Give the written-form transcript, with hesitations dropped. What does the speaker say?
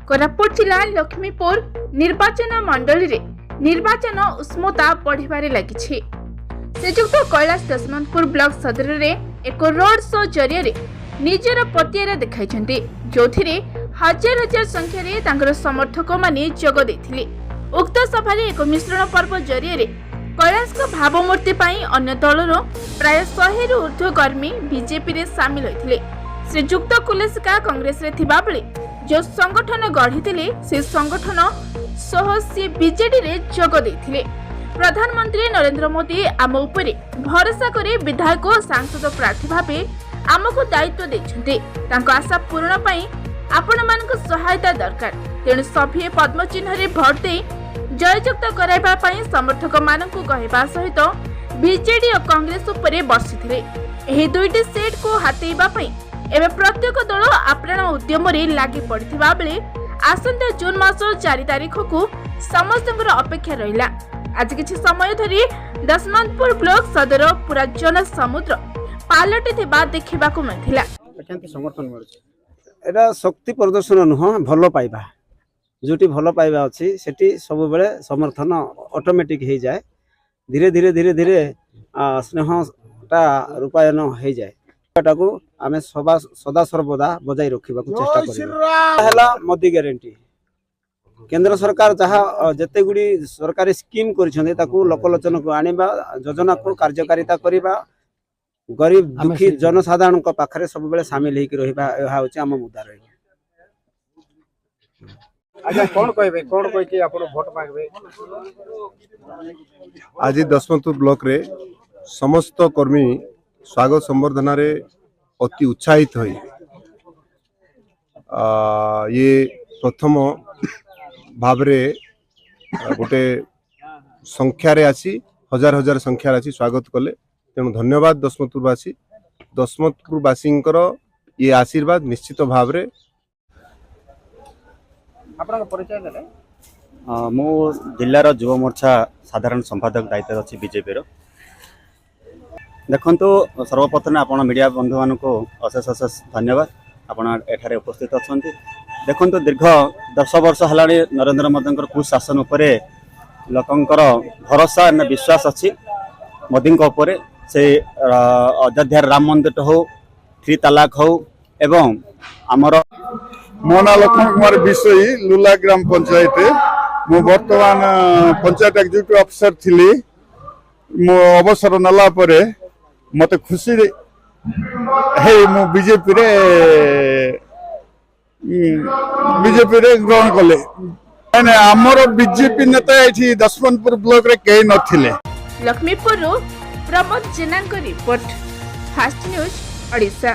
कोरापुट जिला लक्ष्मीपुर निर्वाचन मंडली रे निर्वाचन उष्मता बढ़िबारे लागिछि। श्रीजुक्त कैलाश दशमंतपुर ब्लॉक सदर रे एक रोड शो जरिए निजर पतियारा देखाइछन्ति, जोथिरे हजार हजार संख्या रे तांकर समर्थक माने जोग दैथिले। उक्त सभा रे एक मिश्रण पर्व जरिए कैलाश को भावमूर्ति पाई अन्य दलर प्राय 100 रु ऊर्ध्व कर्मी बीजेपी रे शामिल होइथिले। श्रीजुक्त कुलेसिका कांग्रेस रे थिबा बेले जो संगठन गढ़ी से संगठन सह सी बीजेडी रे जोग दैथिले। प्रधानमंत्री नरेंद्र मोदी आम उपरे भरोसा करे विधायक और सांसद प्रार्थी भावे आमको दायित्व देछन्ते। तांको आशा पूर्ण पाई आपण मानक सहायता दरकार, तेणु सभे पद्म चिन्ह रे भोट दे जययुक्त कराइबा पाई समर्थक मानकु कहबा सहित बीजेडी और कांग्रेस उपरे बर्षिथिले। एही दुईटी सेट को हातेइबा पाई एबे प्रत्येक दल आप्राण उद्यम रे लागि पड़िथिबा बेले आसंता जून मास 4 तारिख को समस्तଙ୍କର अपेक्षा रहिला। आज किछि समय धरि दशमंतपुर ब्लॉक सदर पूरा जन समुद्र पालटी थिबा देखिबाकू मिथिला। केंति समर्थन मिलुछि एटा शक्ति प्रदर्शन नुह भलो पाइबा, जोटी भलो पाइबा अछि सेठी सब बेले समर्थन ऑटोमेटिक हे जाय। धीरे धीरे धीरे धीरे स्नेहटा रूपायन हे जाय। टाकू आमे सदा सर्वदा बजाई रखिबा को चेष्टा करिबा। मोदी ग्यारंटी केंद्र सरकार जहाँ जते गुडी सरकारी स्कीम करिसंदे ताकू लोकलोचन को आनिबा, योजना को कार्यकारिता करिबा, गरीब दुखी जनसाधारण को पाखरे सब बेले शामिल हेकि रहिबा, एहा होछि हम मुद्दा रहि। अच्छा कोन कहबे, कोन कहि के आपण वोट मांगबे? आज दशमंतपुर ब्लॉक रे समस्त कर्मी स्वागत संवर्धना रे अति उत्साहित होई ये प्रथम भावरे गोटे संख्या रे आसी हजार हजार संख्या रे आसी स्वागत कले। तेणु धन्यवाद दशमंतपुरवासी, दशमंतपुरवासींकर ये आशीर्वाद निश्चित भावरे। आपन परिचय देले? मो जिल्लार युवा मोर्चा साधारण संपादक दायित्व अछि बीजेपी रो। देखो सर्वप्रथम आपण मीडिया बंधु मान को अशेष अशेष धन्यवाद, आपण एठारे उपस्थित अच्छा। देखो दीर्घ 10 वर्ष है नरेंद्र मोदी कुशासन उपरे लोकंकर भरोसा विश्वास अच्छी। मोदी से अयोध्या राम मंदिर हो, 3 तलाक हो एवं आमर मो ना लक्ष्मण कुमार विषयी लुला ग्राम पंचायत मु वर्तमान पंचायत एग्जीक्यूटिव ऑफिसर थिली। मो अवसर नला परे मते खुशी हे मु बीजेपी रे ग्रहण कले। आमर बीजेपी नेता एठी दशमंतपुर ब्लॉक रे केही नथिले। लक्ष्मीपुर प्रमोद जेना रिपोर्ट, फास्ट न्यूज ओडिशा।